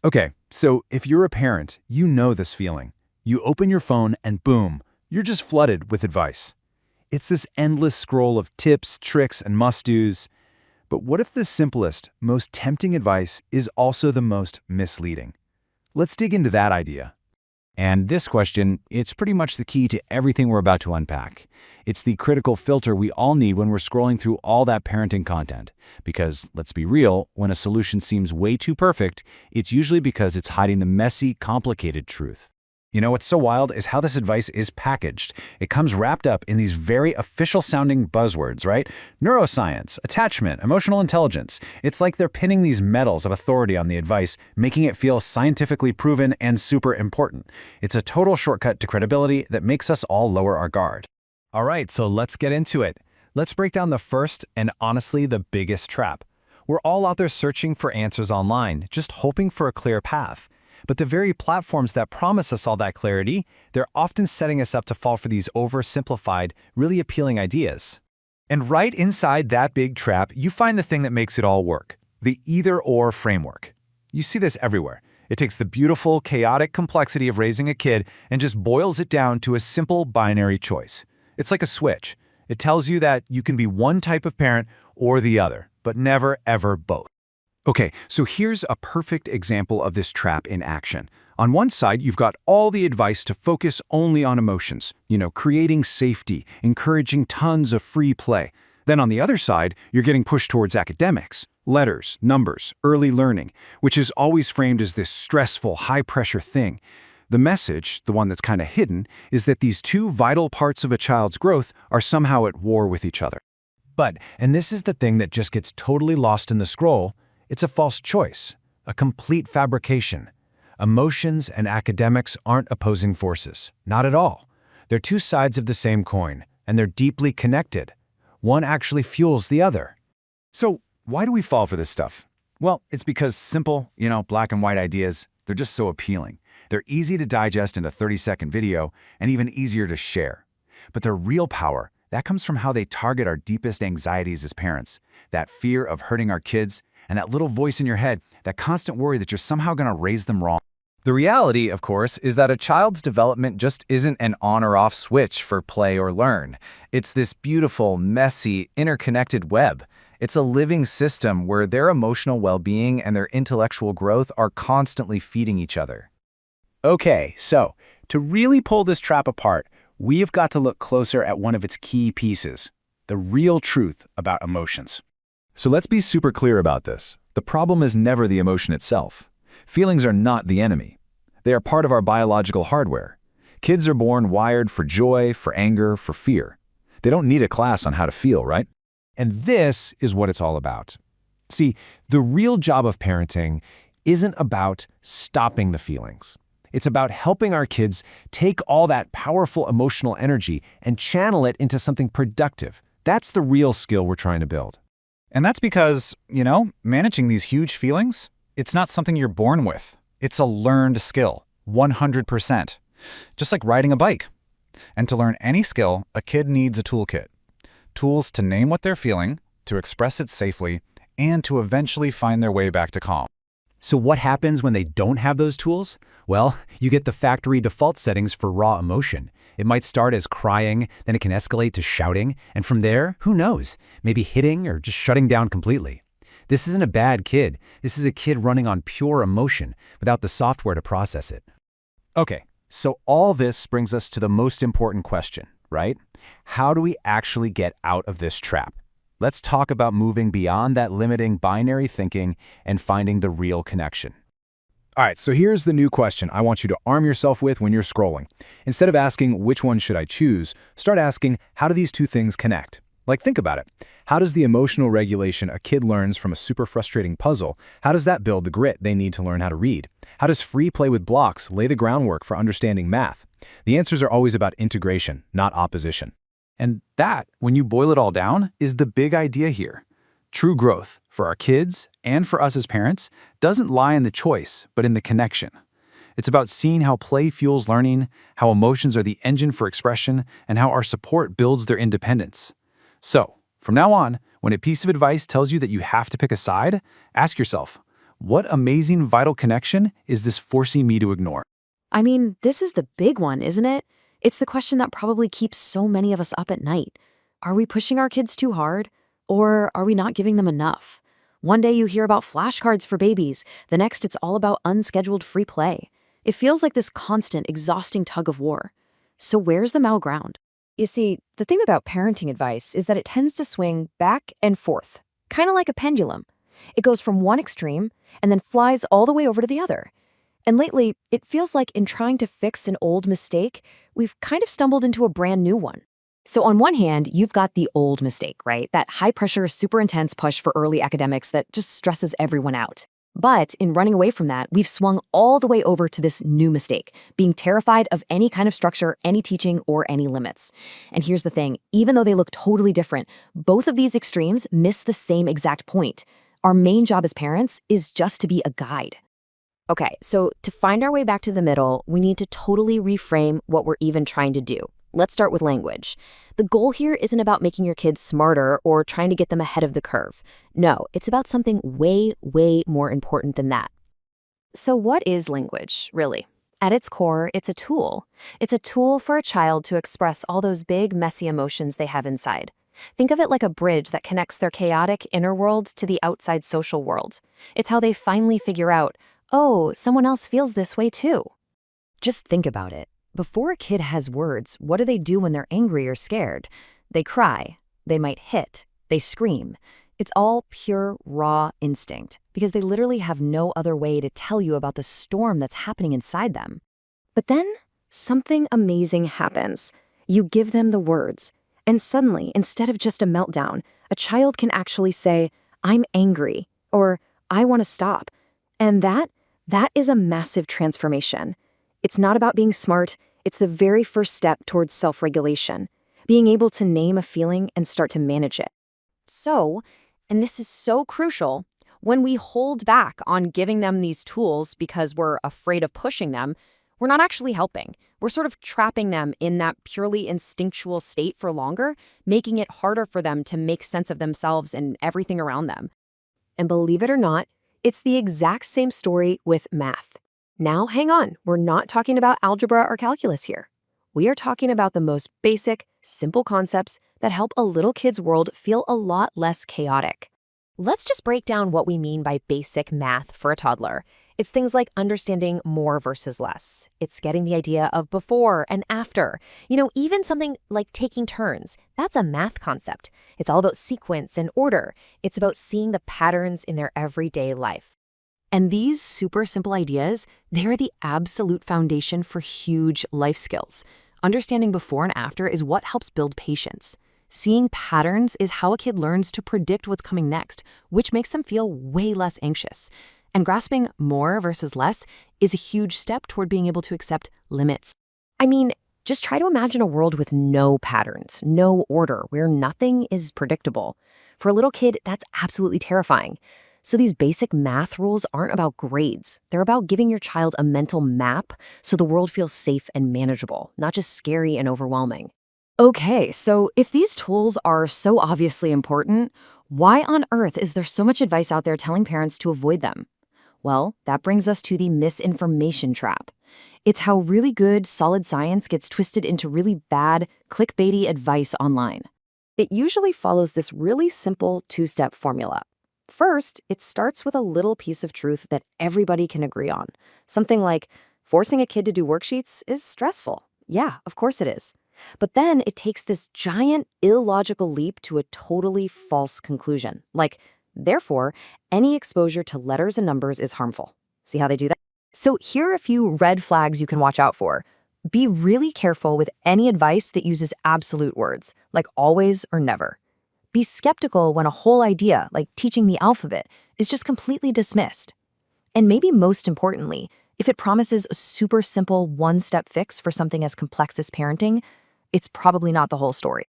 Okay, so if you're a parent, you know this feeling. You open your phone and boom, you're just flooded with advice. It's this endless scroll of tips, tricks, and must-dos. But what if the simplest, most tempting advice is also the most misleading? Let's dig into that idea. And this question, it's pretty much the key to everything we're about to unpack. It's the critical filter we all need when we're scrolling through all that parenting content. Because, let's be real, when a solution seems way too perfect, it's usually because it's hiding the messy, complicated truth. You know what's so wild is how this advice is packaged. It comes wrapped up in these very official-sounding buzzwords, right? Neuroscience, attachment, emotional intelligence. It's like they're pinning these medals of authority on the advice, making it feel scientifically proven and super important. It's a total shortcut to credibility that makes us all lower our guard. All right, so let's get into it. Let's break down the first and honestly the biggest trap. We're all out there searching for answers online, just hoping for a clear path. But the very platforms that promise us all that clarity, they're often setting us up to fall for these oversimplified, really appealing ideas. And right inside that big trap, you find the thing that makes it all work, the either-or framework. You see this everywhere. It takes the beautiful, chaotic complexity of raising a kid and just boils it down to a simple binary choice. It's like a switch. It tells you that you can be one type of parent or the other, but never, ever both. Okay, so here's a perfect example of this trap in action. On one side, you've got all the advice to focus only on emotions, creating safety, encouraging tons of free play. Then on the other side, you're getting pushed towards academics, letters, numbers, early learning, which is always framed as this stressful, high-pressure thing. The message, the one that's kind of hidden, is that these two vital parts of a child's growth are somehow at war with each other. But, and this is the thing that just gets totally lost in the scroll, it's a false choice, a complete fabrication. Emotions and academics aren't opposing forces, not at all. They're two sides of the same coin, and they're deeply connected. One actually fuels the other. So why do we fall for this stuff? Well, it's because simple, black and white ideas, they're just so appealing. They're easy to digest in a 30-second video and even easier to share. But their real power, that comes from how they target our deepest anxieties as parents, that fear of hurting our kids, and that little voice in your head, that constant worry that you're somehow going to raise them wrong. The reality, of course, is that a child's development just isn't an on or off switch for play or learn. It's this beautiful, messy, interconnected web. It's a living system where their emotional well-being and their intellectual growth are constantly feeding each other. Okay, so to really pull this trap apart, we've got to look closer at one of its key pieces, the real truth about emotions. So let's be super clear about this. The problem is never the emotion itself. Feelings are not the enemy. They are part of our biological hardware. Kids are born wired for joy, for anger, for fear. They don't need a class on how to feel, right? And this is what it's all about. See, the real job of parenting isn't about stopping the feelings. It's about helping our kids take all that powerful emotional energy and channel it into something productive. That's the real skill we're trying to build. And that's because, managing these huge feelings, it's not something you're born with. It's a learned skill, 100%. Just like riding a bike. And to learn any skill, a kid needs a toolkit. Tools to name what they're feeling, to express it safely, and to eventually find their way back to calm. So what happens when they don't have those tools? Well, you get the factory default settings for raw emotion. It might start as crying, then it can escalate to shouting, and from there, who knows, maybe hitting or just shutting down completely. This isn't a bad kid. This is a kid running on pure emotion without the software to process it. Okay, so all this brings us to the most important question, right? How do we actually get out of this trap? Let's talk about moving beyond that limiting binary thinking and finding the real connection. All right, so here's the new question I want you to arm yourself with when you're scrolling. Instead of asking, which one should I choose, start asking, how do these two things connect? Like, think about it. How does the emotional regulation a kid learns from a super frustrating puzzle, how does that build the grit they need to learn how to read? How does free play with blocks lay the groundwork for understanding math? The answers are always about integration, not opposition. And that, when you boil it all down, is the big idea here. True growth, for our kids and for us as parents, doesn't lie in the choice, but in the connection. It's about seeing how play fuels learning, how emotions are the engine for expression, and how our support builds their independence. So, from now on, when a piece of advice tells you that you have to pick a side, ask yourself, What amazing vital connection is this forcing me to ignore? I mean, this is the big one, isn't it? It's the question that probably keeps so many of us up at night. Are we pushing our kids too hard? Or are we not giving them enough? One day you hear about flashcards for babies, the next it's all about unscheduled free play. It feels like this constant, exhausting tug of war. So where's the middle ground? You see, the thing about parenting advice is that it tends to swing back and forth, kind of like a pendulum. It goes from one extreme and then flies all the way over to the other. And lately, it feels like in trying to fix an old mistake, we've kind of stumbled into a brand new one. So on one hand, you've got the old mistake, right? That high-pressure, super intense push for early academics that just stresses everyone out. But in running away from that, we've swung all the way over to this new mistake, being terrified of any kind of structure, any teaching, or any limits. And here's the thing, even though they look totally different, both of these extremes miss the same exact point. Our main job as parents is just to be a guide. Okay, so to find our way back to the middle, we need to totally reframe what we're even trying to do. Let's start with language. The goal here isn't about making your kids smarter or trying to get them ahead of the curve. No, it's about something way, way more important than that. So what is language, really? At its core, it's a tool. It's a tool for a child to express all those big, messy emotions they have inside. Think of it like a bridge that connects their chaotic inner world to the outside social world. It's how they finally figure out, oh, someone else feels this way too. Just think about it. Before a kid has words, what do they do when they're angry or scared? They cry. They might hit. They scream. It's all pure, raw instinct, because they literally have no other way to tell you about the storm that's happening inside them. But then, something amazing happens. You give them the words, and suddenly, instead of just a meltdown, a child can actually say, "I'm angry," or "I want to stop." And that is a massive transformation. It's not about being smart, it's the very first step towards self-regulation, being able to name a feeling and start to manage it. So, and this is so crucial, when we hold back on giving them these tools because we're afraid of pushing them, we're not actually helping. We're sort of trapping them in that purely instinctual state for longer, making it harder for them to make sense of themselves and everything around them. And believe it or not, it's the exact same story with math. Now, hang on, we're not talking about algebra or calculus here. We are talking about the most basic, simple concepts that help a little kid's world feel a lot less chaotic. Let's just break down what we mean by basic math for a toddler. It's things like understanding more versus less. It's getting the idea of before and after. Even something like taking turns. That's a math concept. It's all about sequence and order. It's about seeing the patterns in their everyday life. And these super simple ideas, they're the absolute foundation for huge life skills. Understanding before and after is what helps build patience. Seeing patterns is how a kid learns to predict what's coming next, which makes them feel way less anxious. And grasping more versus less is a huge step toward being able to accept limits. I mean, just try to imagine a world with no patterns, no order, where nothing is predictable. For a little kid, that's absolutely terrifying. So these basic math rules aren't about grades. They're about giving your child a mental map so the world feels safe and manageable, not just scary and overwhelming. Okay, so if these tools are so obviously important, why on earth is there so much advice out there telling parents to avoid them? Well, that brings us to the misinformation trap. It's how really good, solid science gets twisted into really bad, clickbaity advice online. It usually follows this really simple two-step formula. First, it starts with a little piece of truth that everybody can agree on. Something like, forcing a kid to do worksheets is stressful. Yeah, of course it is. But then it takes this giant, illogical leap to a totally false conclusion. Like, therefore, any exposure to letters and numbers is harmful. See how they do that? So here are a few red flags you can watch out for. Be really careful with any advice that uses absolute words, like always or never. Be skeptical when a whole idea, like teaching the alphabet, is just completely dismissed. And maybe most importantly, if it promises a super simple one-step fix for something as complex as parenting, it's probably not the whole story.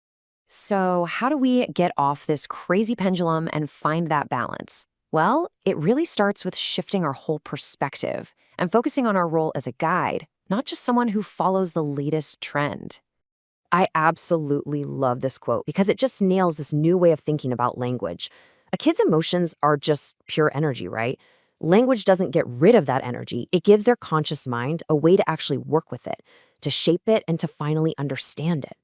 So how do we get off this crazy pendulum and find that balance? Well, it really starts with shifting our whole perspective and focusing on our role as a guide, not just someone who follows the latest trend. I absolutely love this quote because it just nails this new way of thinking about language. A kid's emotions are just pure energy, right? Language doesn't get rid of that energy. It gives their conscious mind a way to actually work with it, to shape it, and to finally understand it.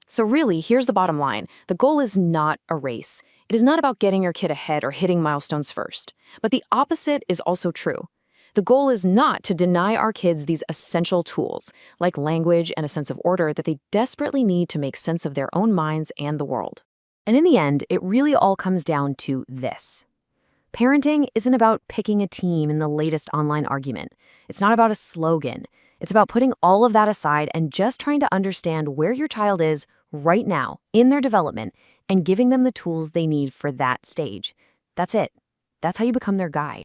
So really, here's the bottom line. The goal is not a race. It is not about getting your kid ahead or hitting milestones first. But the opposite is also true. The goal is not to deny our kids these essential tools, like language and a sense of order that they desperately need to make sense of their own minds and the world. And in the end, it really all comes down to this. Parenting isn't about picking a team in the latest online argument. It's not about a slogan. It's about putting all of that aside and just trying to understand where your child is right now in their development and giving them the tools they need for that stage. That's it. That's how you become their guide.